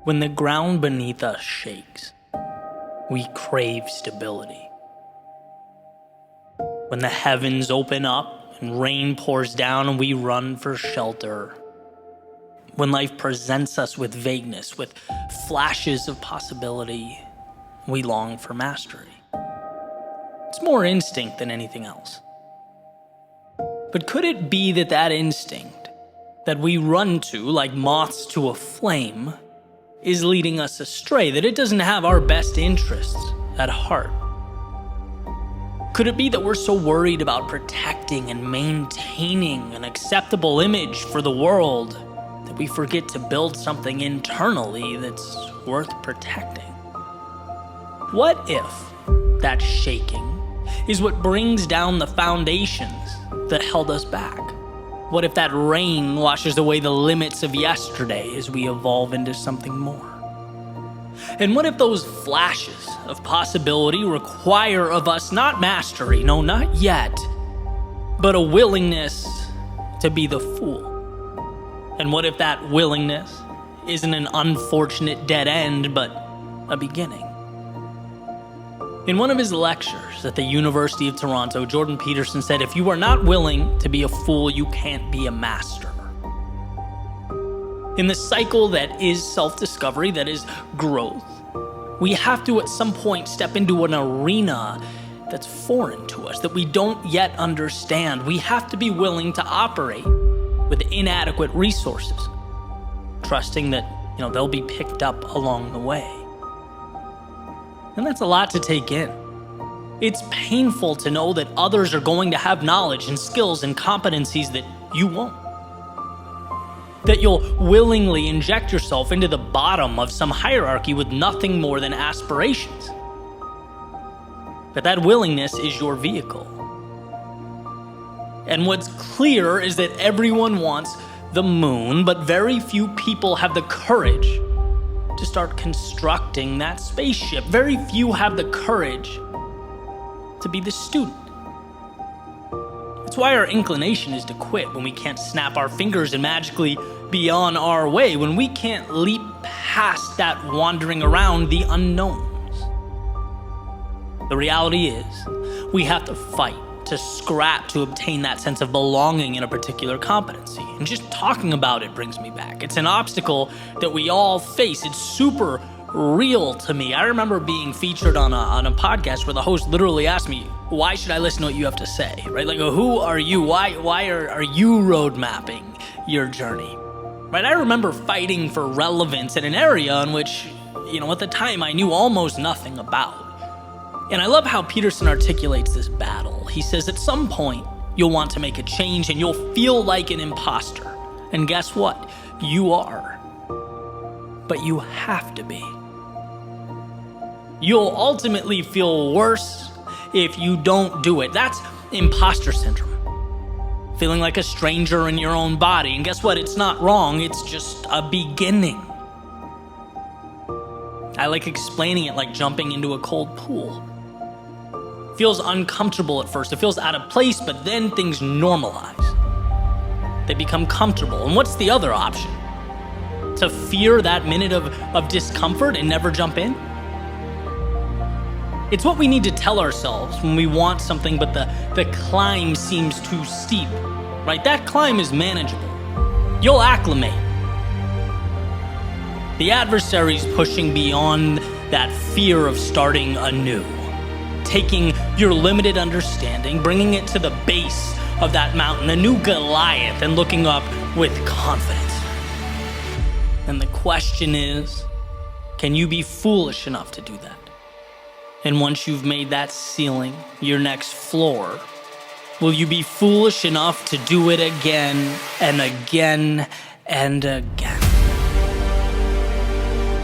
When the ground beneath us shakes, we crave stability. When the heavens open up and rain pours down and we run for shelter. When life presents us with vagueness, with flashes of possibility, we long for mastery. It's more instinct than anything else. But could it be that that instinct that we run to like moths to a flame is leading us astray, that it doesn't have our best interests at heart? Could it be that we're so worried about protecting and maintaining an acceptable image for the world that we forget to build something internally that's worth protecting? What if that shaking is what brings down the foundations that held us back? What if that rain washes away the limits of yesterday as we evolve into something more? And what if those flashes of possibility require of us not mastery, no, not yet, but a willingness to be the fool? And what if that willingness isn't an unfortunate dead end, but a beginning? In one of his lectures at the University of Toronto, Jordan Peterson said, if you are not willing to be a fool, you can't be a master. In the cycle that is self-discovery, that is growth, we have to at some point step into an arena that's foreign to us, that we don't yet understand. We have to be willing to operate with inadequate resources, trusting that, they'll be picked up along the way. And that's a lot to take in. It's painful to know that others are going to have knowledge and skills and competencies that you won't. That you'll willingly inject yourself into the bottom of some hierarchy with nothing more than aspirations. But that willingness is your vehicle. And what's clear is that everyone wants the moon, but very few people have the courage to start constructing that spaceship. Very few have the courage to be the student. That's why our inclination is to quit when we can't snap our fingers and magically be on our way, when we can't leap past that wandering around the unknowns. The reality is, we have to fight, to scrap to obtain that sense of belonging in a particular competency. And just talking about it brings me back. It's an obstacle that we all face. It's super real to me. I remember being featured on a podcast where the host literally asked me, why should I listen to what you have to say? Right? Like, who are you? Why are you road mapping your journey? Right? I remember fighting for relevance in an area in which, at the time I knew almost nothing about. And I love how Peterson articulates this battle. He says at some point, you'll want to make a change and you'll feel like an imposter. And guess what? You are. But you have to be. You'll ultimately feel worse if you don't do it. That's imposter syndrome. Feeling like a stranger in your own body. And guess what? It's not wrong. It's just a beginning. I like explaining it like jumping into a cold pool. It feels uncomfortable at first. It feels out of place, but then things normalize. They become comfortable. And what's the other option? To fear that minute of discomfort and never jump in? It's what we need to tell ourselves when we want something, but the climb seems too steep, right? That climb is manageable. You'll acclimate. The adversary's pushing beyond that fear of starting anew, taking your limited understanding, bringing it to the base of that mountain, a new Goliath, and looking up with confidence. And the question is, can you be foolish enough to do that? And once you've made that ceiling your next floor, will you be foolish enough to do it again and again and again?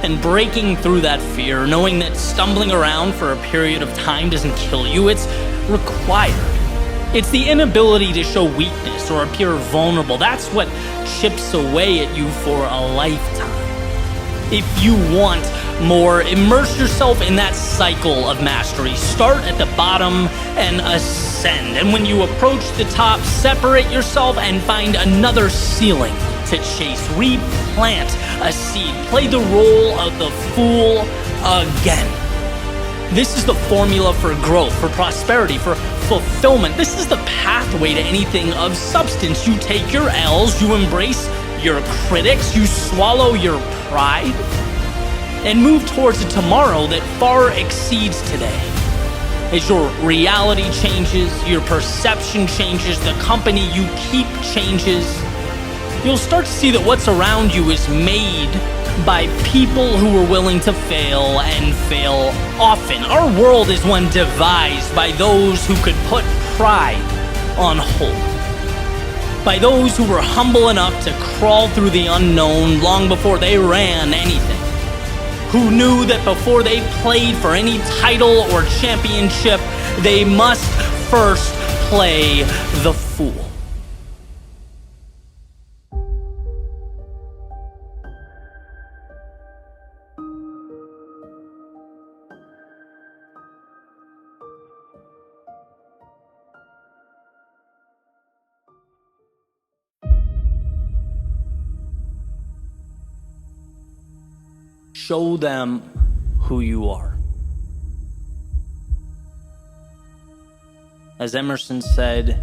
And breaking through that fear, knowing that stumbling around for a period of time doesn't kill you, it's required. It's the inability to show weakness or appear vulnerable. That's what chips away at you for a lifetime. If you want more, immerse yourself in that cycle of mastery. Start at the bottom and ascend. And when you approach the top, separate yourself and find another ceiling to chase, replant a seed, play the role of the fool again. This is the formula for growth, for prosperity, for fulfillment. This is the pathway to anything of substance. You take your L's, you embrace your critics, you swallow your pride, and move towards a tomorrow that far exceeds today. As your reality changes, your perception changes, the company you keep changes, you'll start to see that what's around you is made by people who are willing to fail and fail often. Our world is one devised by those who could put pride on hold, by those who were humble enough to crawl through the unknown long before they ran anything, who knew that before they played for any title or championship, they must first play the fool. Show them who you are. As Emerson said,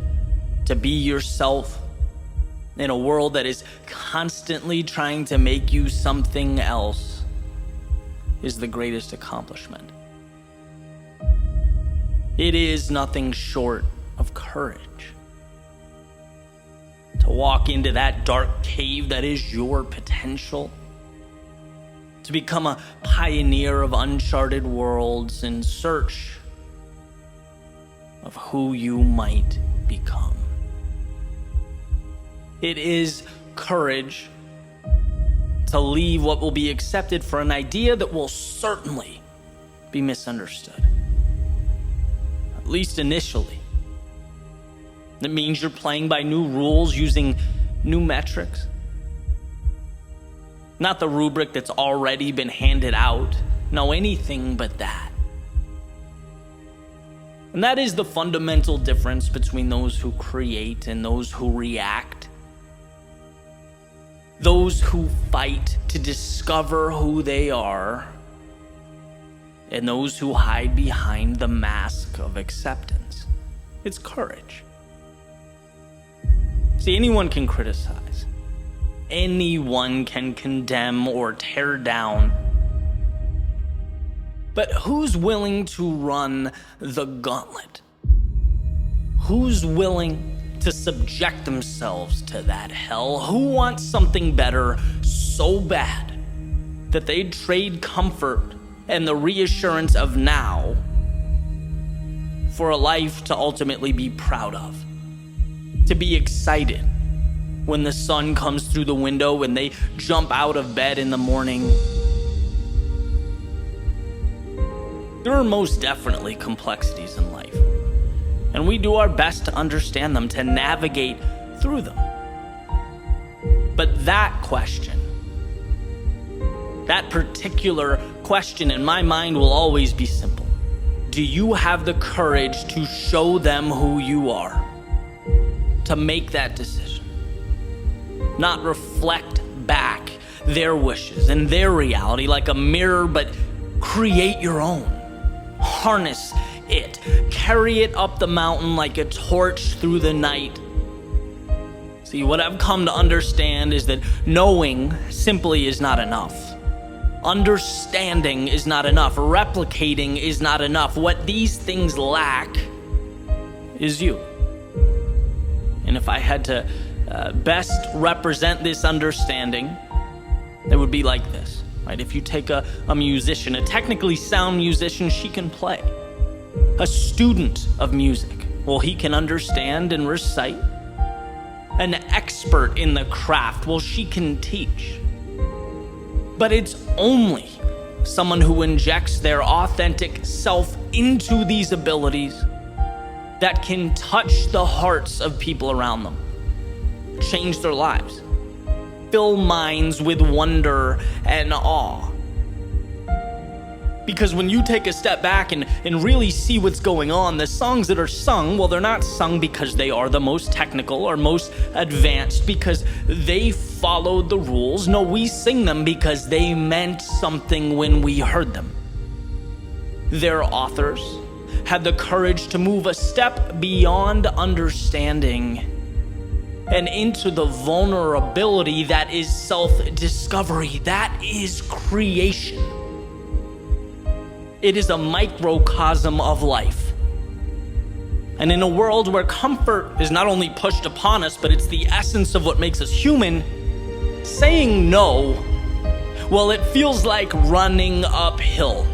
to be yourself in a world that is constantly trying to make you something else is the greatest accomplishment. It is nothing short of courage. To walk into that dark cave that is your potential, to become a pioneer of uncharted worlds in search of who you might become. It is courage to leave what will be accepted for an idea that will certainly be misunderstood, at least initially. That means you're playing by new rules, using new metrics. Not the rubric that's already been handed out. No, anything but that. And that is the fundamental difference between those who create and those who react. Those who fight to discover who they are, and those who hide behind the mask of acceptance. It's courage. See, anyone can criticize. Anyone can condemn or tear down. But who's willing to run the gauntlet? Who's willing to subject themselves to that hell? Who wants something better so bad that they'd trade comfort and the reassurance of now for a life to ultimately be proud of? To be excited when the sun comes through the window, when they jump out of bed in the morning. There are most definitely complexities in life, and we do our best to understand them, to navigate through them. But that question, that particular question in my mind will always be simple. Do you have the courage to show them who you are? To make that decision? Not reflect back their wishes and their reality like a mirror, but create your own. Harness it. Carry it up the mountain like a torch through the night. See, what I've come to understand is that knowing simply is not enough. Understanding is not enough. Replicating is not enough. What these things lack is you. And if I had to best represent this understanding, it would be like this, right? If you take a musician, a technically sound musician, she can play. A student of music, well, he can understand and recite. An expert in the craft, well, she can teach. But it's only someone who injects their authentic self into these abilities that can touch the hearts of people around them, change their lives, fill minds with wonder and awe. Because when you take a step back and really see what's going on, the songs that are sung, well, they're not sung because they are the most technical or most advanced, because they followed the rules. No, we sing them because they meant something when we heard them. Their authors had the courage to move a step beyond understanding and into the vulnerability that is self-discovery, that is creation. It is a microcosm of life. And in a world where comfort is not only pushed upon us, but it's the essence of what makes us human, saying no, well, it feels like running uphill.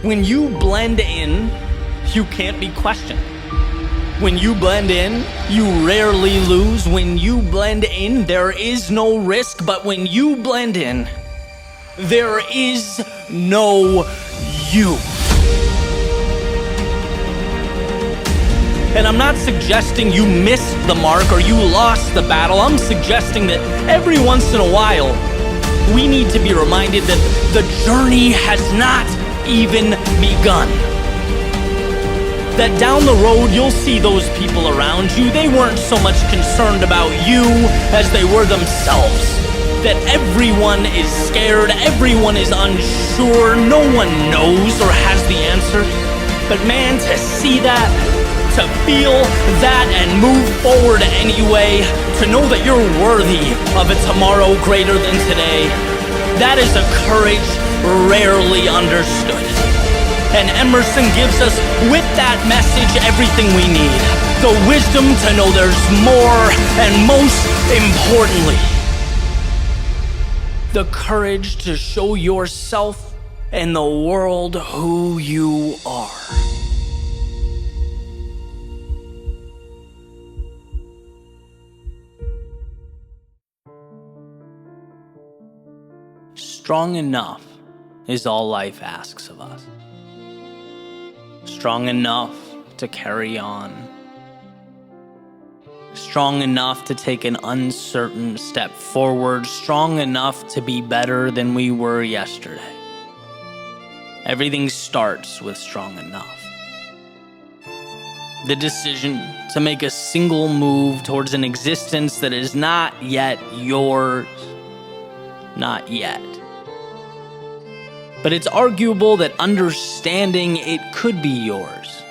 When you blend in, you can't be questioned. When you blend in, you rarely lose. When you blend in, there is no risk. But when you blend in, there is no you. And I'm not suggesting you missed the mark or you lost the battle. I'm suggesting that every once in a while, we need to be reminded that the journey has not even begun. That down the road, you'll see those people around you. They weren't so much concerned about you as they were themselves. That everyone is scared, everyone is unsure, no one knows or has the answers. But man, to see that, to feel that and move forward anyway, to know that you're worthy of a tomorrow greater than today, that is a courage rarely understood. And Emerson gives us, with that message, everything we need. The wisdom to know there's more, and most importantly, the courage to show yourself and the world who you are. Strong enough is all life asks of us. Strong enough to carry on. Strong enough to take an uncertain step forward. Strong enough to be better than we were yesterday. Everything starts with strong enough. The decision to make a single move towards an existence that is not yet yours. Not yet. But it's arguable that understanding it could be yours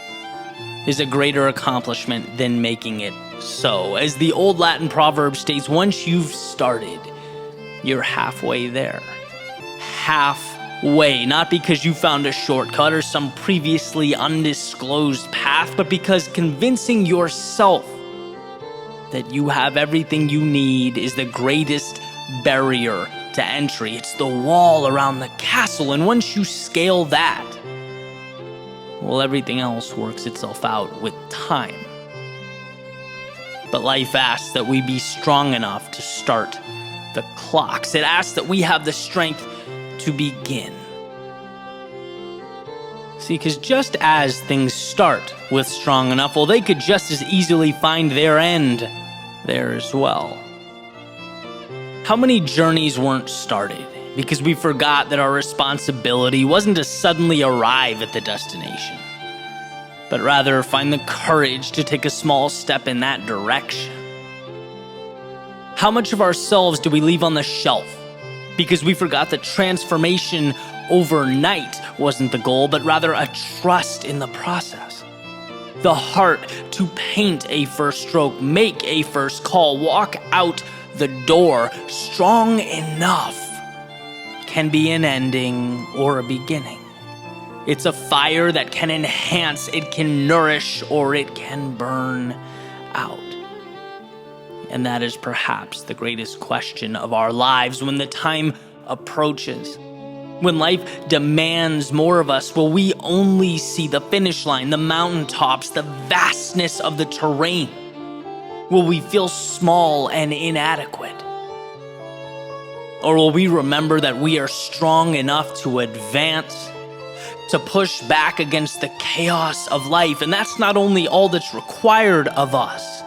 is a greater accomplishment than making it so. As the old Latin proverb states, once you've started, you're halfway there. Halfway, not because you found a shortcut or some previously undisclosed path, but because convincing yourself that you have everything you need is the greatest barrier to entry. It's the wall around the castle, and once you scale that, well, everything else works itself out with time. But life asks that we be strong enough to start the clocks. It asks that we have the strength to begin. See, because just as things start with strong enough, well, they could just as easily find their end there as well. How many journeys weren't started because we forgot that our responsibility wasn't to suddenly arrive at the destination, but rather find the courage to take a small step in that direction? How much of ourselves do we leave on the shelf because we forgot that transformation overnight wasn't the goal, but rather a trust in the process? The heart to paint a first stroke, make a first call, walk out the door strong enough can be an ending or a beginning. It's a fire that can enhance, it can nourish, or it can burn out. And that is perhaps the greatest question of our lives when the time approaches. When life demands more of us, will we only see the finish line, the mountaintops, the vastness of the terrain? Will we feel small and inadequate? Or will we remember that we are strong enough to advance, to push back against the chaos of life? And that's not only all that's required of us,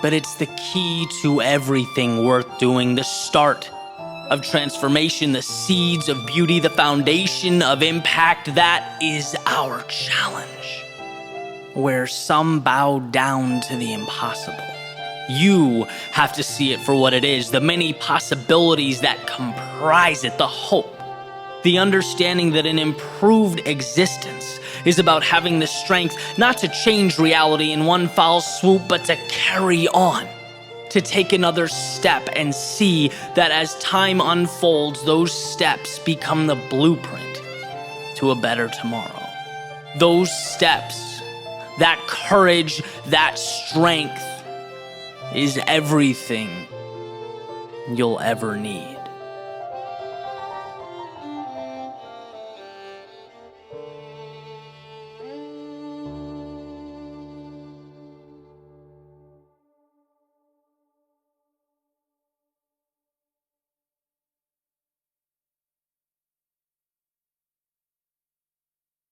but it's the key to everything worth doing, the start of transformation, the seeds of beauty, the foundation of impact. That is our challenge. Where some bow down to the impossible. You have to see it for what it is, the many possibilities that comprise it, the hope, the understanding that an improved existence is about having the strength not to change reality in one foul swoop, but to carry on, to take another step and see that as time unfolds, those steps become the blueprint to a better tomorrow. Those steps, that courage, that strength is everything you'll ever need.